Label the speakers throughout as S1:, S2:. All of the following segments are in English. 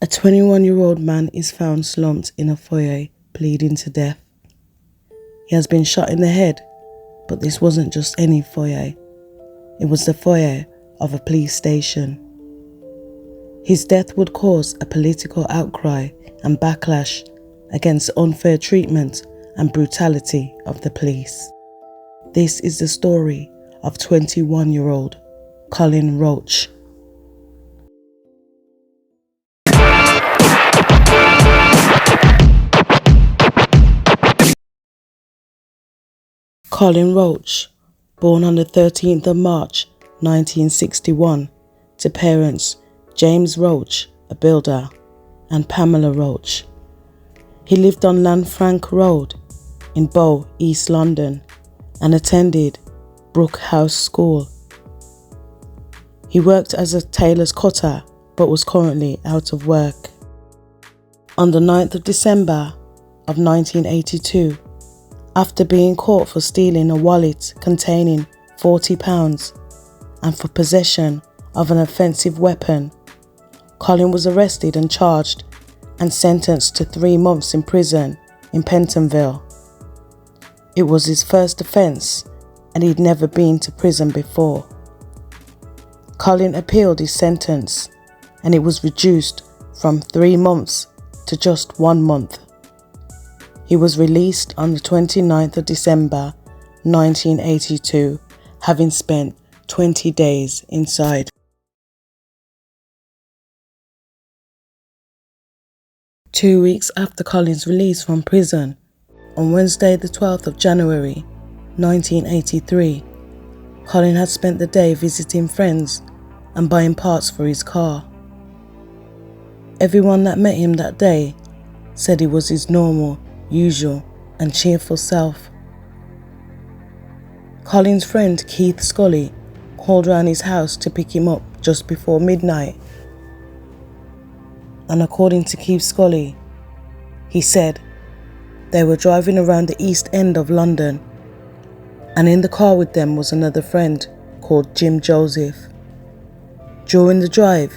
S1: A 21-year-old man is found slumped in a foyer, bleeding to death. He has been shot in the head, but this wasn't just any foyer. It was the foyer of a police station. His death would cause a political outcry and backlash against the unfair treatment and brutality of the police. This is the story of 21-year-old Colin Roach. Colin Roach, born on the 13th of March 1961 to parents James Roach, a builder, and Pamela Roach. He lived on Lanfranc Road in Bow, East London, and attended Brook House School. He worked as a tailor's cutter but was currently out of work. On the 9th of December of 1982, after being caught for stealing a wallet containing £40 and for possession of an offensive weapon, Colin was arrested and charged and sentenced to 3 months in prison in Pentonville. It was his first offence and he'd never been to prison before. Colin appealed his sentence and it was reduced from 3 months to just 1 month. He was released on the 29th of December 1982, having spent 20 days inside. 2 weeks after Colin's release from prison, on Wednesday the 12th of January 1983, Colin had spent the day visiting friends and buying parts for his car. Everyone that met him that day said he was his normal, usual and cheerful self. Colin's friend Keith Scully called round his house to pick him up just before midnight. And according to Keith Scully, he said they were driving around the East End of London, and in the car with them was another friend called Jim Joseph. During the drive,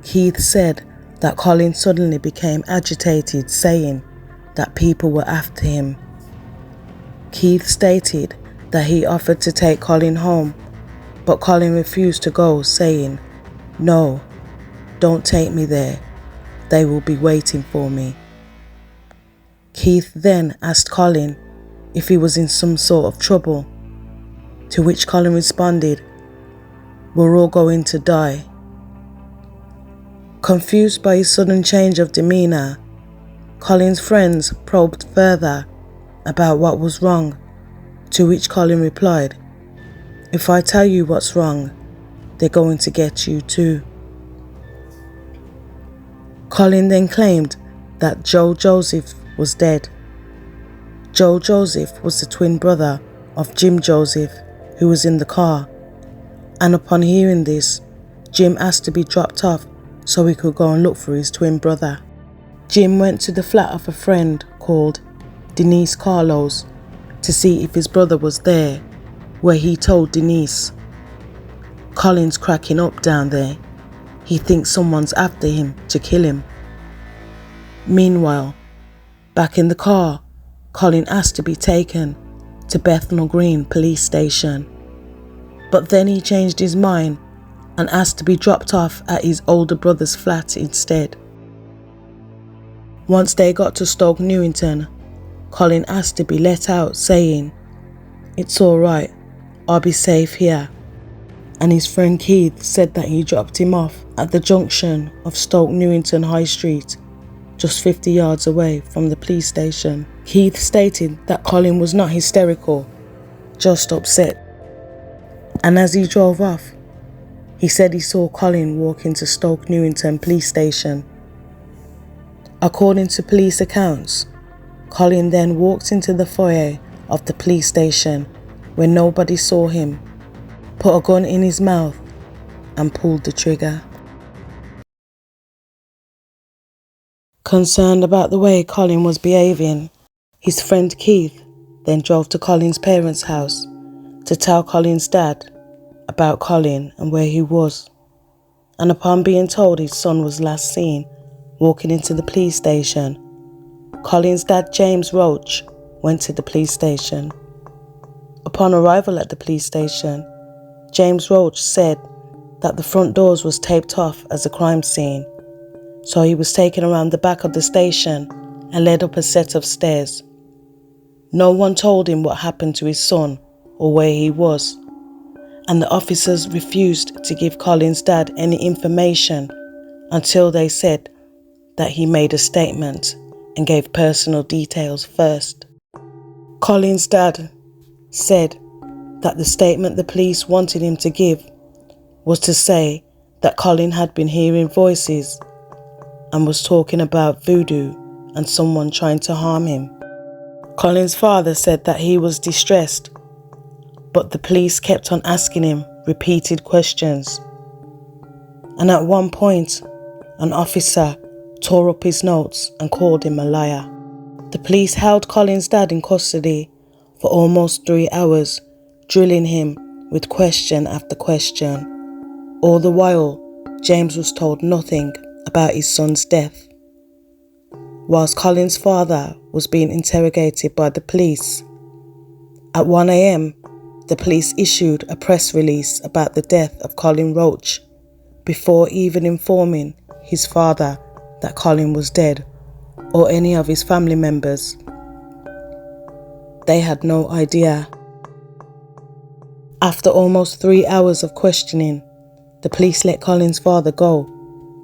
S1: Keith said that Colin suddenly became agitated, saying that people were after him. Keith stated that he offered to take Colin home, but Colin refused to go, saying, "No, don't take me there. They will be waiting for me." Keith then asked Colin if he was in some sort of trouble, to which Colin responded, "We're all going to die." Confused by his sudden change of demeanour, Colin's friends probed further about what was wrong, to which Colin replied, "If I tell you what's wrong, they're going to get you too." Colin then claimed that Joe Joseph was dead. Joe Joseph was the twin brother of Jim Joseph, who was in the car, and upon hearing this, Jim asked to be dropped off so he could go and look for his twin brother. Jim went to the flat of a friend called Denise Carlos to see if his brother was there, where he told Denise, "Colin's cracking up down there. He thinks someone's after him to kill him." Meanwhile, back in the car, Colin asked to be taken to Bethnal Green Police Station, but then he changed his mind and asked to be dropped off at his older brother's flat instead. Once they got to Stoke Newington, Colin asked to be let out, saying, "It's all right, I'll be safe here." And his friend Keith said that he dropped him off at the junction of Stoke Newington High Street, just 50 yards away from the police station. Keith stated that Colin was not hysterical, just upset. And as he drove off, he said he saw Colin walk into Stoke Newington Police Station. According to police accounts, Colin then walked into the foyer of the police station where nobody saw him, put a gun in his mouth and pulled the trigger. Concerned about the way Colin was behaving, his friend Keith then drove to Colin's parents' house to tell Colin's dad about Colin and where he was, and upon being told his son was last seen walking into the police station. Colin's dad, James Roach, went to the police station. Upon arrival at the police station, James Roach said that the front doors was taped off as a crime scene, so he was taken around the back of the station and led up a set of stairs. No one told him what happened to his son or where he was, and the officers refused to give Colin's dad any information until they said that he made a statement and gave personal details first. Colin's dad said that the statement the police wanted him to give was to say that Colin had been hearing voices and was talking about voodoo and someone trying to harm him. Colin's father said that he was distressed, but the police kept on asking him repeated questions. And at one point, an officer tore up his notes and called him a liar. The police held Colin's dad in custody for almost 3 hours, drilling him with question after question. All the while, James was told nothing about his son's death. Whilst Colin's father was being interrogated by the police, at 1 a.m, the police issued a press release about the death of Colin Roach before even informing his father that Colin was dead or any of his family members. They had no idea. After almost 3 hours of questioning, the police let Colin's father go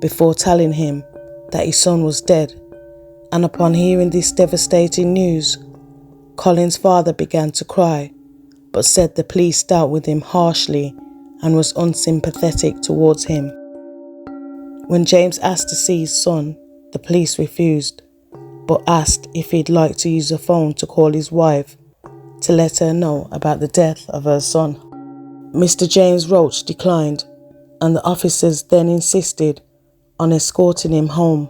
S1: before telling him that his son was dead. And upon hearing this devastating news, Colin's father began to cry, but said the police dealt with him harshly and was unsympathetic towards him. When James asked to see his son, the police refused, but asked if he'd like to use a phone to call his wife to let her know about the death of her son. Mr. James Roach declined, and the officers then insisted on escorting him home.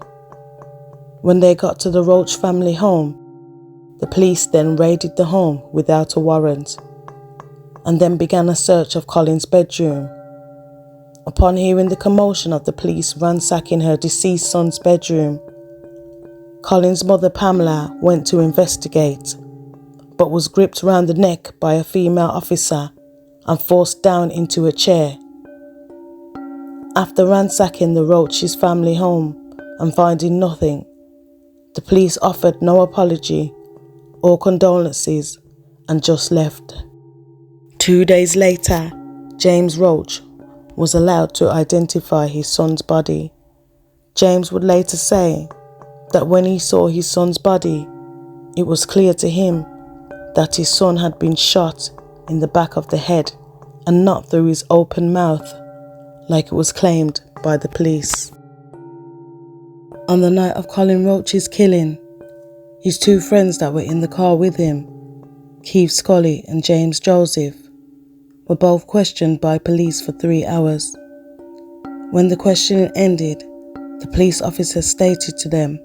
S1: When they got to the Roach family home, the police then raided the home without a warrant, and then began a search of Colin's bedroom. Upon hearing the commotion of the police ransacking her deceased son's bedroom, Colin's mother Pamela went to investigate, but was gripped round the neck by a female officer and forced down into a chair. After ransacking the Roach's family home and finding nothing, the police offered no apology or condolences and just left. 2 days later, James Roach was allowed to identify his son's body. James would later say that when he saw his son's body, it was clear to him that his son had been shot in the back of the head and not through his open mouth, like it was claimed by the police. On the night of Colin Roach's killing, his two friends that were in the car with him, Keith Scully and James Joseph, were both questioned by police for 3 hours. When the questioning ended, the police officer stated to them,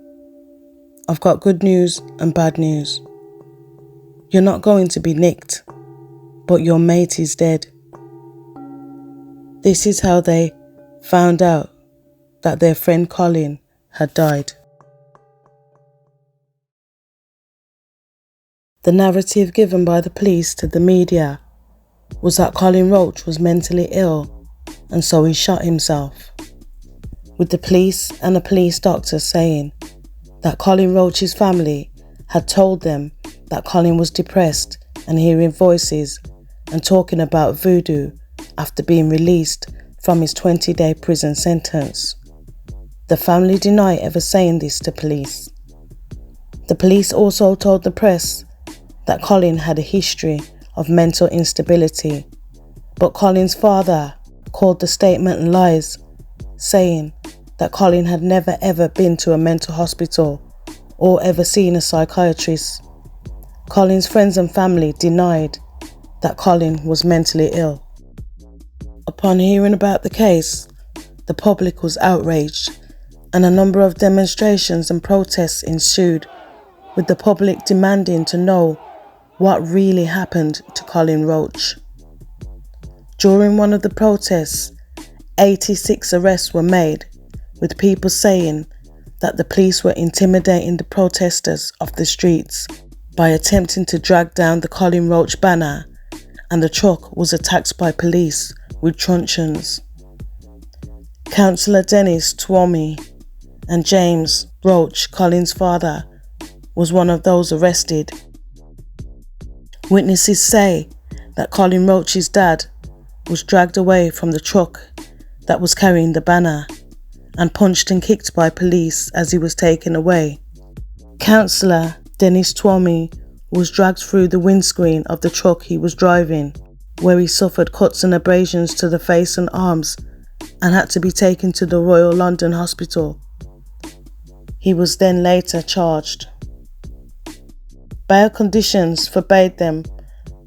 S1: "I've got good news and bad news. You're not going to be nicked, but your mate is dead." This is how they found out that their friend Colin had died. The narrative given by the police to the media was that Colin Roach was mentally ill and so he shot himself, with the police and a police doctor saying that Colin Roach's family had told them that Colin was depressed and hearing voices and talking about voodoo after being released from his 20-day prison sentence. The family deny ever saying this to police. The police also told the press that Colin had a history of mental instability, but Colin's father called the statement lies, saying that Colin had never ever been to a mental hospital or ever seen a psychiatrist. Colin's friends and family denied that Colin was mentally ill. Upon hearing about the case, the public was outraged and a number of demonstrations and protests ensued, with the public demanding to know what really happened to Colin Roach. During one of the protests, 86 arrests were made, with people saying that the police were intimidating the protesters off the streets by attempting to drag down the Colin Roach banner, and the truck was attacked by police with truncheons. Councillor Dennis Twomey and James Roach, Colin's father, was one of those arrested. Witnesses say that Colin Roach's dad was dragged away from the truck that was carrying the banner and punched and kicked by police as he was taken away. Councillor Dennis Twomey was dragged through the windscreen of the truck he was driving, where he suffered cuts and abrasions to the face and arms and had to be taken to the Royal London Hospital. He was then later charged. Bail conditions forbade them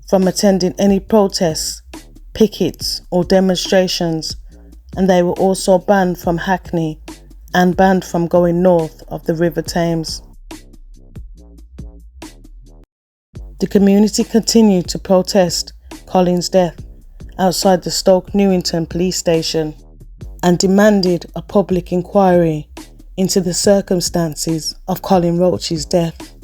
S1: from attending any protests, pickets or demonstrations, and they were also banned from Hackney and banned from going north of the River Thames. The community continued to protest Colin's death outside the Stoke Newington Police Station and demanded a public inquiry into the circumstances of Colin Roach's death.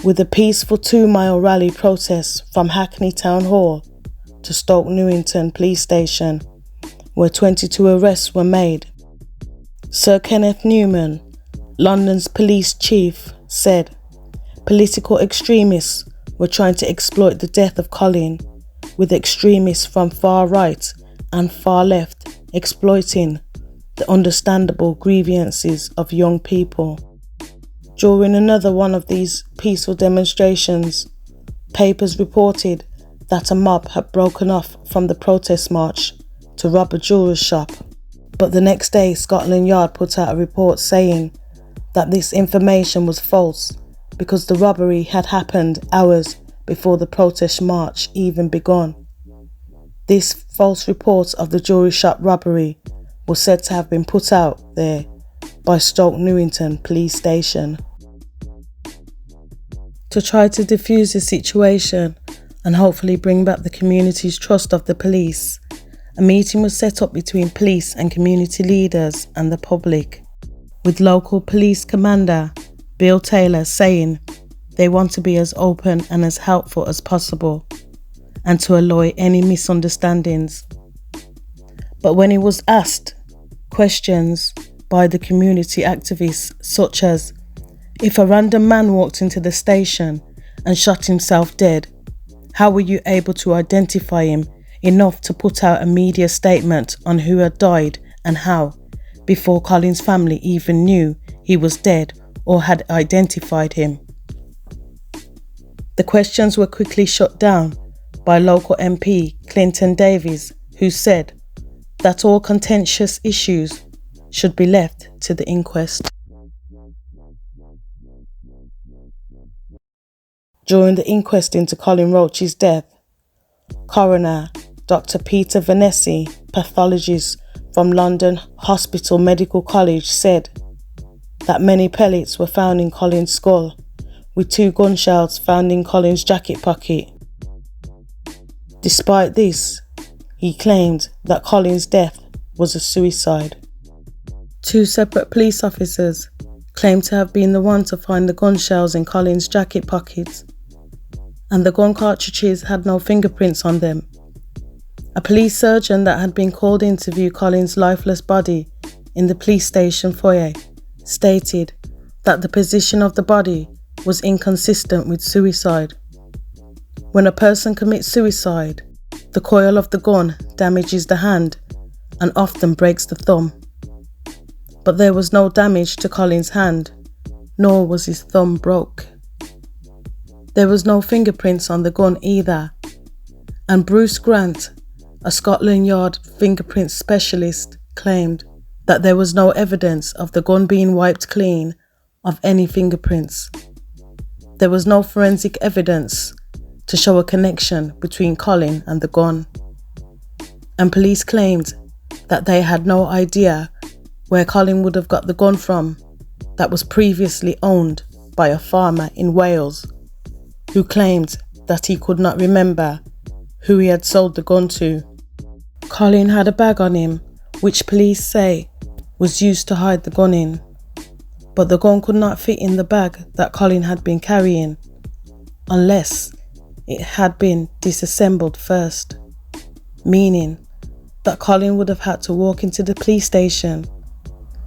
S1: With a peaceful 2-mile rally protest from Hackney Town Hall to Stoke Newington Police Station, where 22 arrests were made, Sir Kenneth Newman, London's police chief, said political extremists were trying to exploit the death of Colin, with extremists from far right and far left exploiting the understandable grievances of young people. During another one of these peaceful demonstrations, papers reported that a mob had broken off from the protest march to rob a jeweller's shop. But the next day, Scotland Yard put out a report saying that this information was false because the robbery had happened hours before the protest march even begun. This false report of the jewellery shop robbery was said to have been put out there by Stoke Newington Police Station. To try to defuse the situation and hopefully bring back the community's trust of the police, a meeting was set up between police and community leaders and the public, with local police commander Bill Taylor saying they want to be as open and as helpful as possible and to allay any misunderstandings. But when he was asked questions by the community activists, such as, if a random man walked into the station and shot himself dead, how were you able to identify him enough to put out a media statement on who had died and how, before Colin's family even knew he was dead or had identified him? The questions were quickly shut down by local MP Clinton Davies, who said that all contentious issues should be left to the inquest. During the inquest into Colin Roach's death, Coroner Dr. Peter Vanessa, pathologist from London Hospital Medical College, said that many pellets were found in Colin's skull, with 2 gun shells found in Colin's jacket pocket. Despite this, he claimed that Colin's death was a suicide. 2 separate police officers claimed to have been the one to find the gun shells in Colin's jacket pockets, and the gun cartridges had no fingerprints on them. A police surgeon that had been called in to view Colin's lifeless body in the police station foyer stated that the position of the body was inconsistent with suicide. When a person commits suicide, the coil of the gun damages the hand and often breaks the thumb. But there was no damage to Colin's hand, nor was his thumb broke. There was no fingerprints on the gun either, and Bruce Grant, a Scotland Yard fingerprint specialist, claimed that there was no evidence of the gun being wiped clean of any fingerprints. There was no forensic evidence to show a connection between Colin and the gun, and police claimed that they had no idea where Colin would have got the gun from that was previously owned by a farmer in Wales, who claimed that he could not remember who he had sold the gun to. Colin had a bag on him, which police say was used to hide the gun in, but the gun could not fit in the bag that Colin had been carrying unless it had been disassembled first, meaning that Colin would have had to walk into the police station,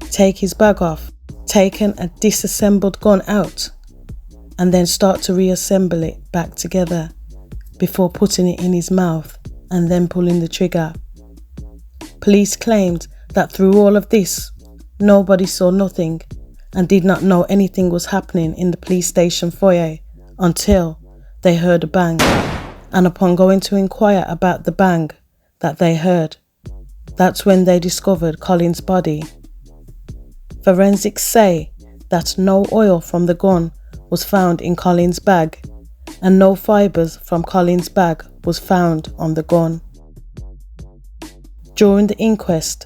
S1: take his bag off, taken a disassembled gun out, and then start to reassemble it back together before putting it in his mouth and then pulling the trigger. Police claimed that through all of this, nobody saw nothing and did not know anything was happening in the police station foyer until they heard a bang, and upon going to inquire about the bang that they heard, that's when they discovered Colin's body. Forensics say that no oil from the gun was found in Colin's bag, and no fibres from Colin's bag was found on the gun. During the inquest,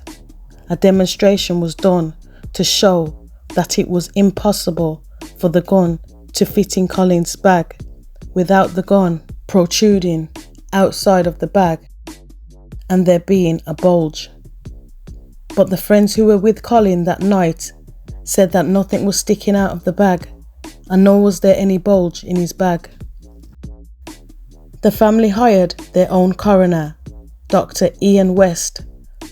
S1: a demonstration was done to show that it was impossible for the gun to fit in Colin's bag without the gun protruding outside of the bag and there being a bulge. But the friends who were with Colin that night said that nothing was sticking out of the bag and nor was there any bulge in his bag. The family hired their own coroner, Dr. Ian West,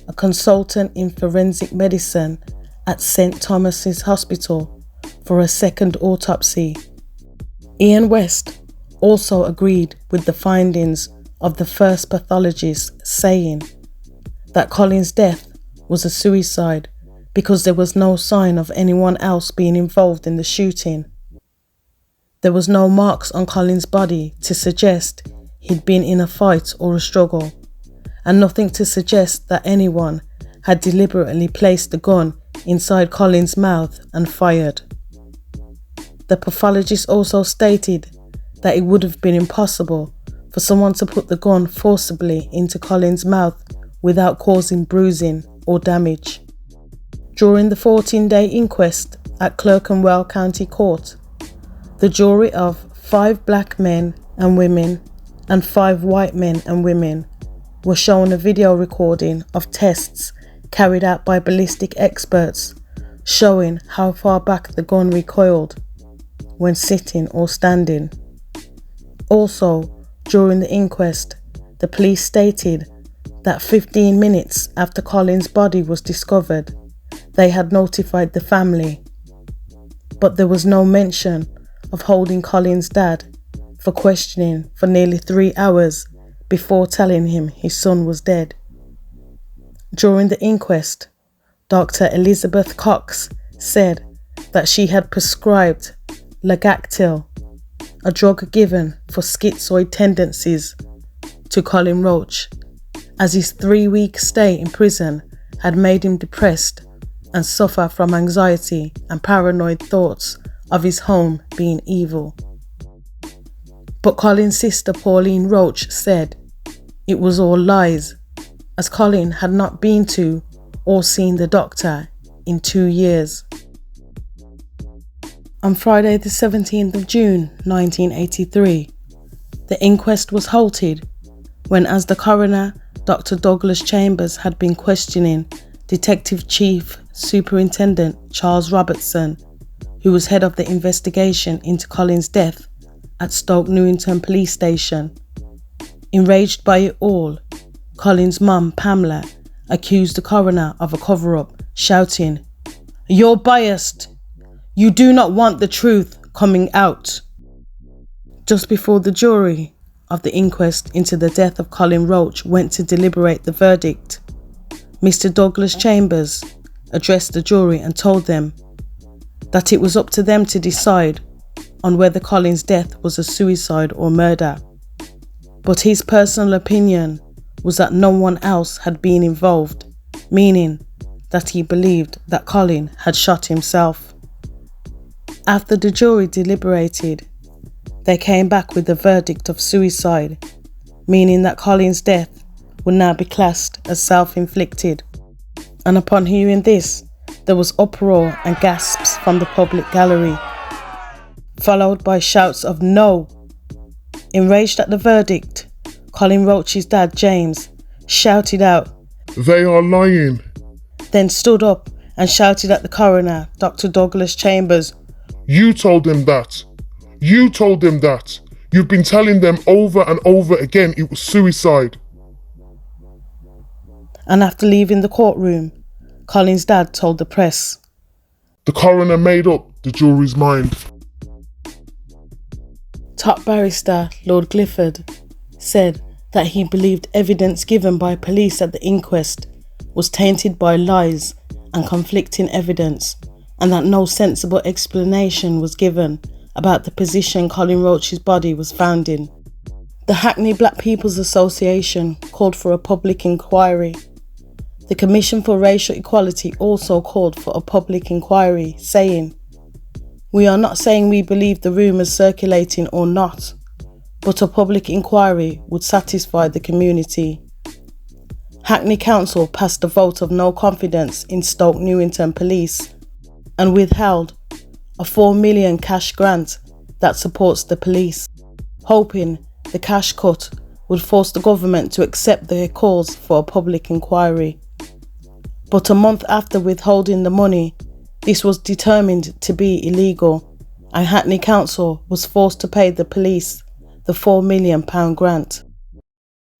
S1: a consultant in forensic medicine at St. Thomas's Hospital, for a second autopsy. Ian West also agreed with the findings of the first pathologist, saying that Colin's death was a suicide because there was no sign of anyone else being involved in the shooting. There was no marks on Colin's body to suggest he'd been in a fight or a struggle, and nothing to suggest that anyone had deliberately placed the gun inside Colin's mouth and fired. The pathologist also stated that it would have been impossible for someone to put the gun forcibly into Colin's mouth without causing bruising or damage. During the 14-day inquest at Clerkenwell County Court, the jury of 5 black men and women and 5 white men and women were shown a video recording of tests carried out by ballistic experts showing how far back the gun recoiled when sitting or standing. Also, during the inquest, the police stated that 15 minutes after Colin's body was discovered, they had notified the family, but there was no mention of holding Colin's dad for questioning for nearly 3 hours before telling him his son was dead. During the inquest, Dr. Elizabeth Cox said that she had prescribed Lagactil, a drug given for schizoid tendencies, to Colin Roach, as his 3-week stay in prison had made him depressed and suffer from anxiety and paranoid thoughts of his home being evil. But Colin's sister Pauline Roach said it was all lies, as Colin had not been to or seen the doctor in 2 years. On Friday the 17th of June 1983, the inquest was halted when, as the coroner, Dr. Douglas Chambers, had been questioning Detective Chief Superintendent Charles Robertson, who was head of the investigation into Colin's death at Stoke Newington Police Station. Enraged by it all, Colin's mum, Pamela, accused the coroner of a cover-up, shouting, "You're biased! You do not want the truth coming out." Just before the jury of the inquest into the death of Colin Roach went to deliberate the verdict, Mr. Douglas Chambers addressed the jury and told them that it was up to them to decide on whether Colin's death was a suicide or murder. But his personal opinion was that no one else had been involved, meaning that he believed that Colin had shot himself. After the jury deliberated, they came back with a verdict of suicide, meaning that Colin's death would now be classed as self-inflicted. And upon hearing this, there was uproar and gasps from the public gallery, followed by shouts of "No!" Enraged at the verdict, Colin Roach's dad, James, shouted out,
S2: "They are lying,"
S1: then stood up and shouted at the coroner, Dr. Douglas Chambers,
S2: "You told them that. You told them that. You've been telling them over and over again it was suicide."
S1: And after leaving the courtroom, Colin's dad told the press,
S2: "The coroner made up the jury's mind."
S1: Top barrister Lord Clifford said that he believed evidence given by police at the inquest was tainted by lies and conflicting evidence, and that no sensible explanation was given about the position Colin Roach's body was found in. The Hackney Black People's Association called for a public inquiry. The Commission for Racial Equality also called for a public inquiry, saying, "We are not saying we believe the rumours circulating or not, but a public inquiry would satisfy the community." Hackney Council passed a vote of no confidence in Stoke Newington Police and withheld a £4 million cash grant that supports the police, hoping the cash cut would force the government to accept their calls for a public inquiry. But a month after withholding the money, this was determined to be illegal, and Hackney Council was forced to pay the police the £4 million grant.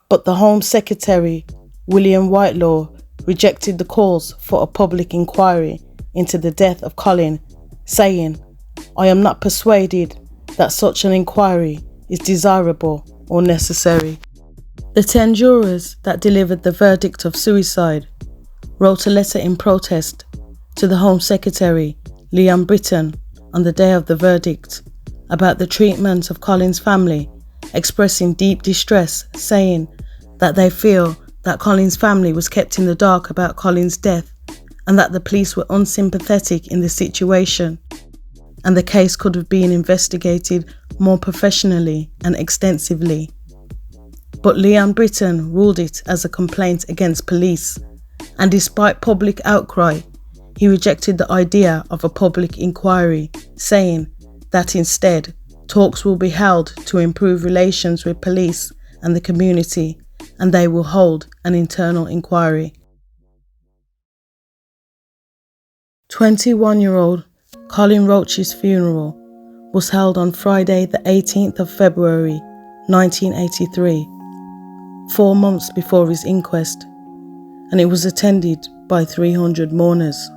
S1: But the Home Secretary, William Whitelaw, rejected the calls for a public inquiry into the death of Colin, saying, "I am not persuaded that such an inquiry is desirable or necessary." The 10 jurors that delivered the verdict of suicide wrote a letter in protest to the Home Secretary, Leon Britton, on the day of the verdict about the treatment of Colin's family, expressing deep distress, saying that they feel that Colin's family was kept in the dark about Colin's death and that the police were unsympathetic in the situation, and the case could have been investigated more professionally and extensively. But Leon Britton ruled it as a complaint against police, and despite public outcry, he rejected the idea of a public inquiry, saying that instead, talks will be held to improve relations with police and the community, and they will hold an internal inquiry. 21-year-old Colin Roach's funeral was held on Friday the 18th of February 1983, 4 months before his inquest, and it was attended by 300 mourners.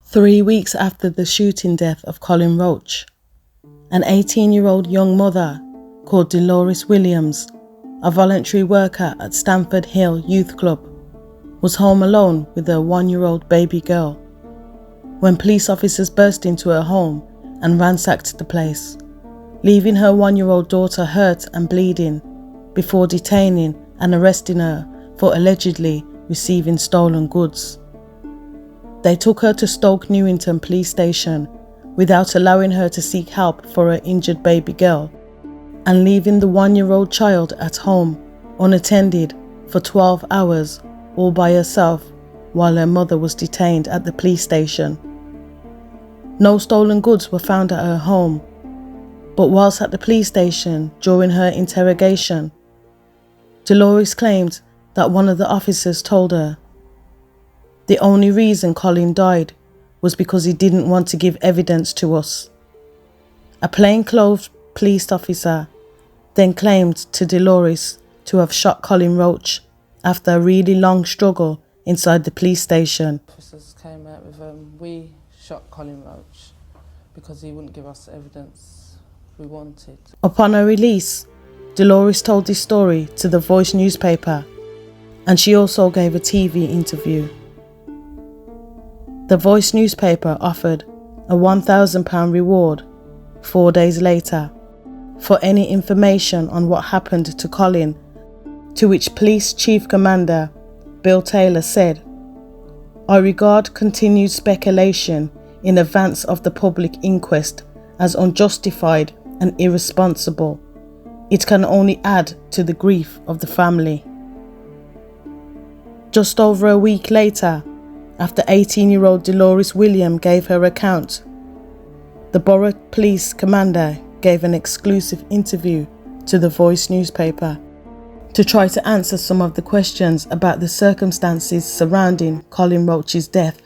S1: 3 weeks after the shooting death of Colin Roach, an 18-year-old young mother called Dolores Williams, a voluntary worker at Stamford Hill Youth Club, was home alone with her 1-year-old baby girl when police officers burst into her home and ransacked the place, leaving her 1-year-old daughter hurt and bleeding before detaining and arresting her for allegedly receiving stolen goods. They took her to Stoke Newington Police Station without allowing her to seek help for her injured baby girl, and leaving the 1-year-old child at home unattended for 12 hours all by herself while her mother was detained at the police station. No stolen goods were found at her home, but whilst at the police station during her interrogation, Dolores claimed that one of the officers told her the only reason Colin died was because he didn't want to give evidence to us. A plainclothes police officer then claimed to Dolores to have shot Colin Roach after a really long struggle inside the police station.
S3: Officers came out with we shot Colin Roach because he wouldn't give us evidence we wanted.
S1: Upon her release, Dolores told this story to the Voice newspaper, and she also gave a TV interview. The Voice newspaper offered a £1,000 reward 4 days later for any information on what happened to Colin, to which Police Chief Commander Bill Taylor said, "I regard continued speculation in advance of the public inquest as unjustified and irresponsible. It can only add to the grief of the family." Just over a week later, after 18-year-old Dolores Williams gave her account, the Borough Police Commander gave an exclusive interview to the Voice newspaper. to try to answer some of the questions about the circumstances surrounding Colin Roach's death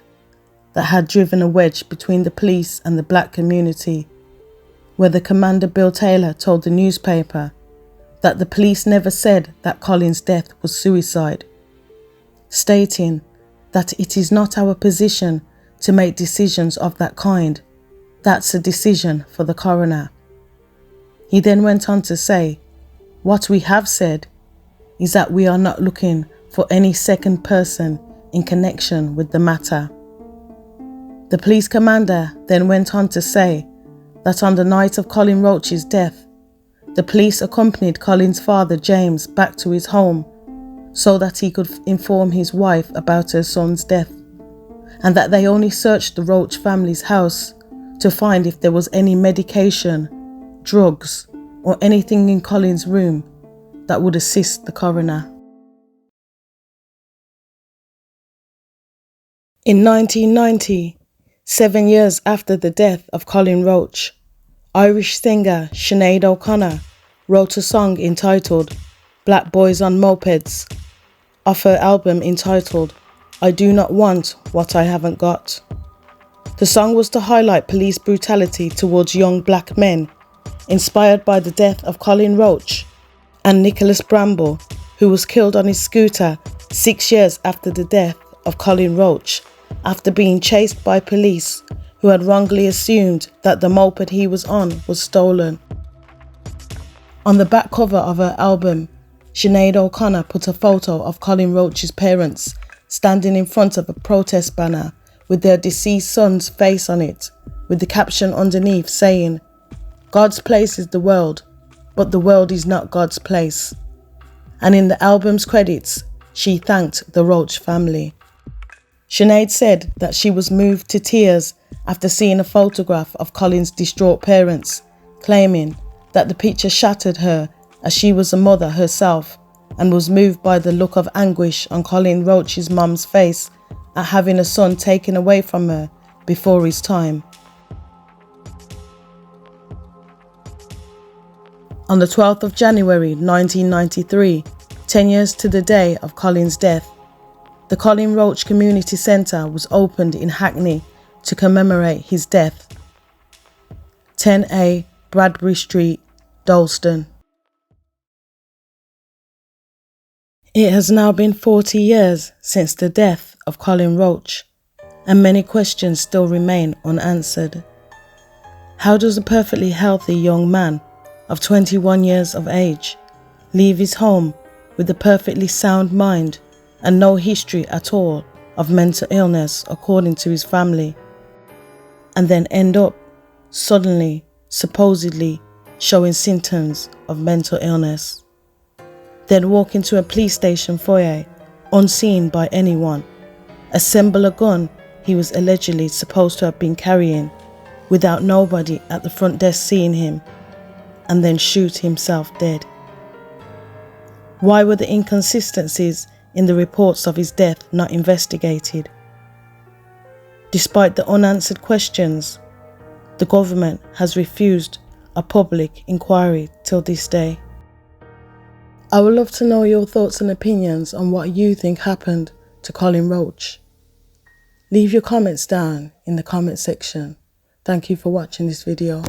S1: that had driven a wedge between the police and the black community, whether Commander Bill Taylor told the newspaper that the police never said that Colin's death was suicide, stating that it is not our position to make decisions of that kind. That's a decision for the coroner. He then went on to say, what we have said is that we are not looking for any second person in connection with the matter. The police commander then went on to say that on the night of Colin Roach's death, the police accompanied Colin's father James back to his home so that he could inform his wife about her son's death, and that they only searched the Roach family's house to find if there was any medication, drugs, or anything in Colin's room that would assist the coroner. In 1990, 7 years after the death of Colin Roach, Irish singer Sinead O'Connor wrote a song entitled Black Boys on Mopeds off her album entitled I Do Not Want What I Haven't Got. The song was to highlight police brutality towards young black men, inspired by the death of Colin Roach and Nicholas Bramble, who was killed on his scooter 6 years after the death of Colin Roach, after being chased by police who had wrongly assumed that the moped he was on was stolen. On the back cover of her album, Sinead O'Connor put a photo of Colin Roach's parents standing in front of a protest banner with their deceased son's face on it, with the caption underneath saying, God's place is the world, but the world is not God's place. And in the album's credits, she thanked the Roach family. Sinead said that she was moved to tears after seeing a photograph of Colin's distraught parents, claiming that the picture shattered her as she was a mother herself and was moved by the look of anguish on Colin Roach's mum's face at having a son taken away from her before his time. On the 12th of January 1993, 10 years to the day of Colin's death, the Colin Roach Community Centre was opened in Hackney to commemorate his death. 10A Bradbury Street, Dalston. It has now been 40 years since the death of Colin Roach, and many questions still remain unanswered. How does a perfectly healthy young man of 21 years of age leave his home with a perfectly sound mind and no history at all of mental illness according to his family, and then end up suddenly, supposedly, showing symptoms of mental illness? Then walk into a police station foyer, unseen by anyone, assemble a gun he was allegedly supposed to have been carrying, without nobody at the front desk seeing him, and then shoot himself dead. Why were the inconsistencies in the reports of his death not investigated? Despite the unanswered questions, the government has refused a public inquiry till this day. I would love to know your thoughts and opinions on what you think happened to Colin Roach. Leave your comments down in the comment section. Thank you for watching this video.